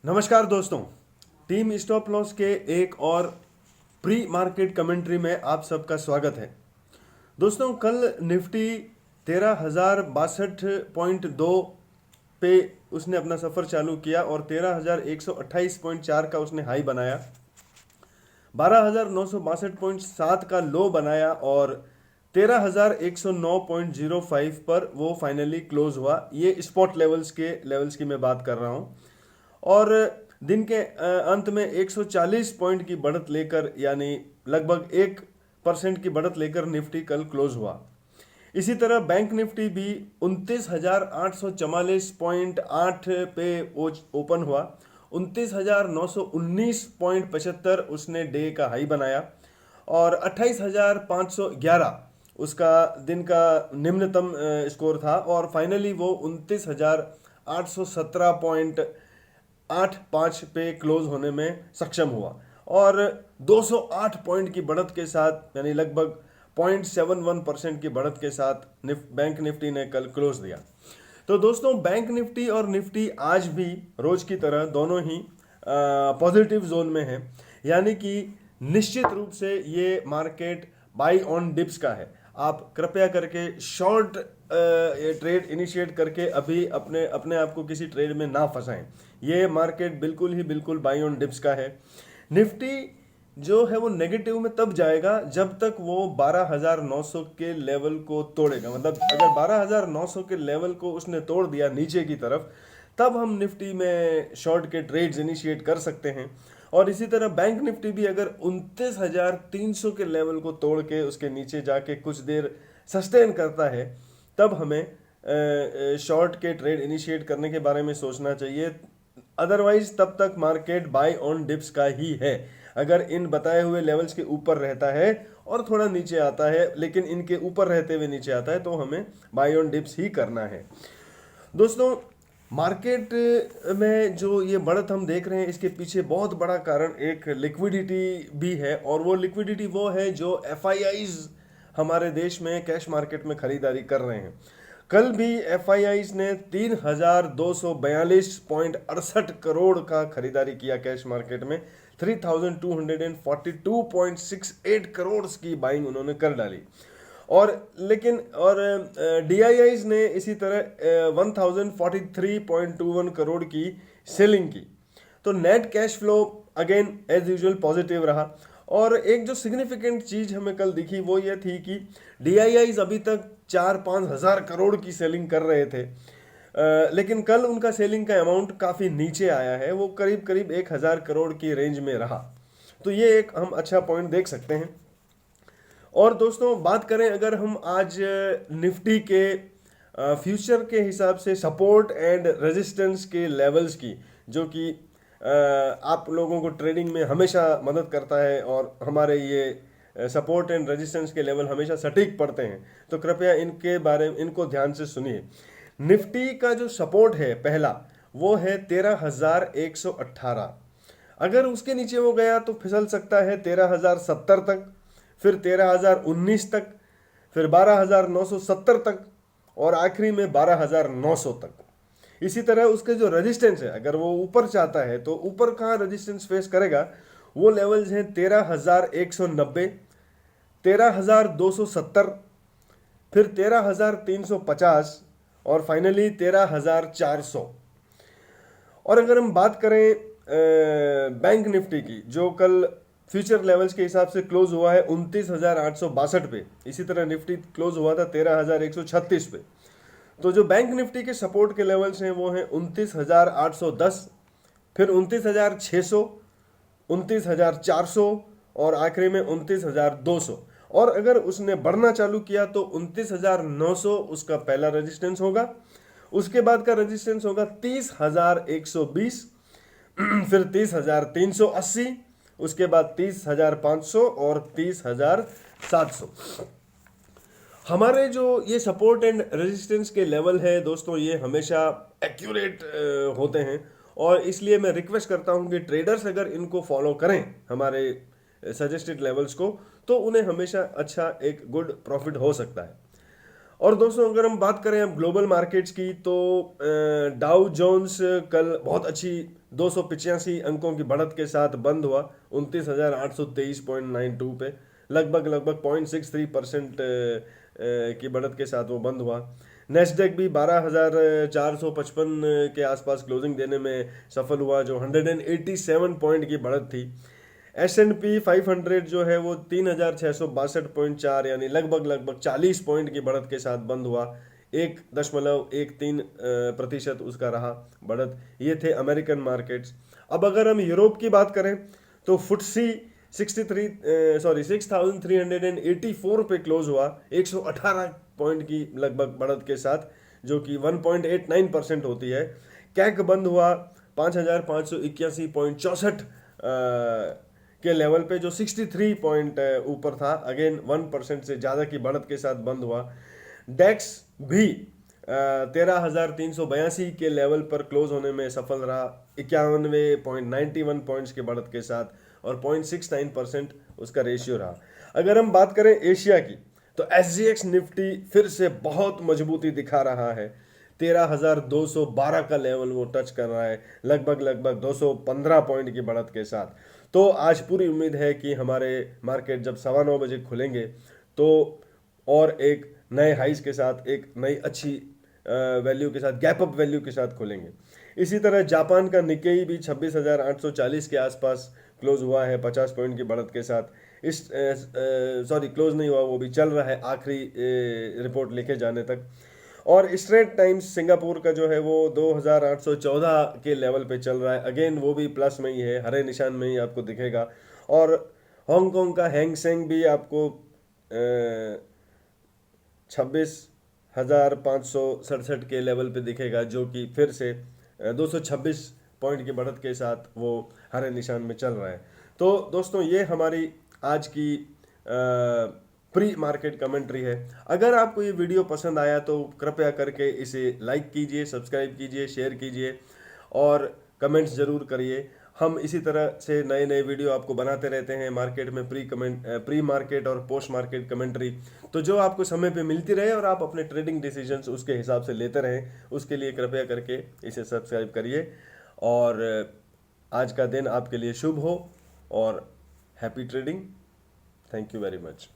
नमस्कार दोस्तों, team stop loss के एक और प्री मार्केट कमेंट्री में आप सबका स्वागत है। दोस्तों, कल निफ्टी 13,062.2 पे उसने अपना सफ़र चालू किया और 13,128.4 का उसने हाई बनाया, 12,962.7 का लो बनाया और 13,109.05 पर वो फाइनली क्लोज हुआ। ये स्पॉट लेवल्स की मैं बात कर रहा हूँ। और दिन के अंत में 140 पॉइंट की बढ़त लेकर, यानी लगभग 1% की बढ़त लेकर निफ्टी कल क्लोज हुआ। इसी तरह बैंक निफ्टी भी 29,844.8 पे ओपन हुआ। 29,919.75 उसने डे का हाई बनाया और 28,511 उसका दिन का निम्नतम स्कोर था और फाइनली वो 29,817.85 पे क्लोज होने में सक्षम हुआ और 208 पॉइंट की बढ़त के साथ, यानी लगभग 0.71% की बढ़त के साथ बैंक निफ्टी ने कल क्लोज दिया। तो दोस्तों, बैंक निफ्टी और निफ्टी आज भी रोज की तरह दोनों ही पॉजिटिव जोन में है, यानी कि निश्चित रूप से ये मार्केट बाई ऑन डिप्स का है। आप कृपया करके शॉर्ट ट्रेड इनिशिएट करके अभी अपने अपने आप को किसी ट्रेड में ना फंसाएं। ये मार्केट बिल्कुल बाई ऑन डिप्स का है। निफ्टी जो है वो नेगेटिव में तब जाएगा जब तक वो 12,900 के लेवल को तोड़ेगा। मतलब अगर 12,900 के लेवल को उसने तोड़ दिया नीचे की तरफ, तब हम निफ्टी में शॉर्ट के ट्रेड्स इनिशिएट कर सकते हैं। और इसी तरह बैंक निफ्टी भी अगर 29,300 के लेवल को तोड़ के उसके नीचे जाके कुछ देर सस्टेन करता है, तब हमें शॉर्ट के ट्रेड इनिशिएट करने के बारे में सोचना चाहिए। अदरवाइज तब तक मार्केट बाय ऑन डिप्स का ही है। अगर इन बताए हुए लेवल्स के ऊपर रहता है और थोड़ा नीचे आता है, लेकिन इनके ऊपर रहते हुए नीचे आता है, तो हमें बाय ऑन डिप्स ही करना है। दोस्तों, मार्केट में जो ये बढ़त हम देख रहे हैं, इसके पीछे बहुत बड़ा कारण एक लिक्विडिटी भी है, और वो लिक्विडिटी वो है जो एफआईआईज हमारे देश में कैश मार्केट में खरीदारी कर रहे हैं। कल भी एफआईआईज ने 3,242.68 करोड़ का खरीदारी किया कैश मार्केट में। 3,242.68 करोड़ की बाइंग उन्होंने कर डाली। और डीआईआईज ने इसी तरह 1,043.21 करोड़ की सेलिंग की। तो net cash flow again as usual positive रहा। और एक जो सिग्निफिकेंट चीज हमें कल दिखी वो ये थी कि डीआईआईज अभी तक 4-5 हज़ार करोड़ की सेलिंग कर रहे थे, लेकिन कल उनका सेलिंग का अमाउंट काफ़ी नीचे आया है, वो करीब करीब 1,000 करोड़ की रेंज में रहा। तो ये एक हम अच्छा पॉइंट देख सकते हैं। और दोस्तों, बात करें अगर हम आज निफ्टी के फ्यूचर के हिसाब से सपोर्ट एंड रेजिस्टेंस के लेवल्स की, जो कि आप लोगों को ट्रेडिंग में हमेशा मदद करता है और हमारे ये सपोर्ट एंड रेजिस्टेंस के लेवल हमेशा सटीक पड़ते हैं, तो कृपया इनके बारे में इनको ध्यान से सुनिए। निफ्टी का जो सपोर्ट है पहला, वो है 13,118। अगर उसके नीचे वो गया तो फिसल सकता है 13,070 तक, फिर 13,019 तक, फिर 12,970 तक और आखिरी में 12,900 तक। इसी तरह उसके जो रेजिस्टेंस है, अगर वो ऊपर चाहता है तो ऊपर कहाँ रेजिस्टेंस फेस करेगा, वो लेवल्स हैं 13,190, 13,270, फिर 13,350 और फाइनली 13,400। और अगर हम बात करें बैंक निफ्टी की, जो कल फ्यूचर लेवल्स के हिसाब से क्लोज हुआ है 29,862 पे, इसी तरह निफ्टी क्लोज हुआ था 13,136 पे। तो जो बैंक निफ्टी के सपोर्ट के लेवल्स हैं वो हैं 29,810, फिर 29,600, 29,400 और आखिरी में 29,200। और अगर उसने बढ़ना चालू किया तो 29,900 उसका पहला रेजिस्टेंस होगा। उसके बाद का रेजिस्टेंस होगा 30,120, फिर 30,380, उसके बाद 30,500 और 30,700। हमारे जो ये सपोर्ट एंड रेजिस्टेंस के लेवल है दोस्तों, ये हमेशा एक्यूरेट होते हैं, और इसलिए मैं रिक्वेस्ट करता हूं कि ट्रेडर्स अगर इनको फॉलो करें, हमारे सजेस्टेड लेवल्स को, तो उन्हें हमेशा अच्छा एक गुड प्रॉफिट हो सकता है। और दोस्तों अगर हम बात करें अब ग्लोबल मार्केट्स की तो डाउ जोन्स कल बहुत अच्छी 285 अंकों की बढ़त के साथ बंद हुआ 29,823.92 पे, लगभग 0.63% की बढ़त के साथ वो बंद हुआ। नेस्डेक भी 12,455 के आसपास क्लोजिंग देने में सफल हुआ, जो 187 पॉइंट की बढ़त थी। S&P 500 जो है वो 3,662.4 यानी लगभग 40 पॉइंट की बढ़त के साथ बंद हुआ, 1.13% उसका रहा बढ़त। ये थे अमेरिकन मार्केट्स। अब अगर हम यूरोप की बात करें तो फुटसी 6,384 पे क्लोज हुआ 118 पॉइंट की लगभग बढ़त के साथ, जो कि 1.89% होती है। कैक बंद हुआ 5,581.64 के लेवल पे, जो 63 पॉइंट ऊपर था, अगेन 1% से ज़्यादा की बढ़त के साथ बंद हुआ। डेक्स भी 13,382 के लेवल पर क्लोज होने में सफल रहा 91.91 पॉइंट्स की बढ़त के साथ, और 0.69% उसका रेशियो रहा। अगर हम बात करें एशिया की तो SGX निफ्टी फिर से बहुत मजबूती दिखा रहा है, 13,212 का लेवल वो टच कर रहा है, लगभग 215 पॉइंट की बढ़त के साथ। तो आज पूरी उम्मीद है कि हमारे मार्केट जब 9:15 बजे खुलेंगे तो और एक नए हाइस के साथ, एक नई अच्छी वैल्यू के साथ, गैप अप वैल्यू के साथ खुलेंगे। इसी तरह जापान का निक्केई भी 26,840 के आसपास क्लोज हुआ है 50 पॉइंट की बढ़त के साथ। क्लोज नहीं हुआ, वो भी चल रहा है आखिरी रिपोर्ट लेके जाने तक। और स्ट्रेट टाइम्स सिंगापुर का जो है वो 2,814 के लेवल पे चल रहा है, अगेन वो भी प्लस में ही है, हरे निशान में ही आपको दिखेगा। और हांगकांग का हैंग सेंग भी आपको 26,567 के लेवल पे दिखेगा, जो कि फिर से 226 पॉइंट की बढ़त के साथ वो हरे निशान में चल रहा है। तो दोस्तों ये हमारी आज की प्री मार्केट कमेंट्री है। अगर आपको ये वीडियो पसंद आया तो कृपया करके इसे लाइक कीजिए, सब्सक्राइब कीजिए, शेयर कीजिए और कमेंट्स ज़रूर करिए। हम इसी तरह से नए नए वीडियो आपको बनाते रहते हैं मार्केट में, प्री मार्केट और पोस्ट मार्केट कमेंट्री, तो जो आपको समय पे मिलती रहे और आप अपने ट्रेडिंग डिसीजंस उसके हिसाब से लेते रहें, उसके लिए कृपया करके इसे सब्सक्राइब करिए। और आज का दिन आपके लिए शुभ हो और happy trading. Thank you very much.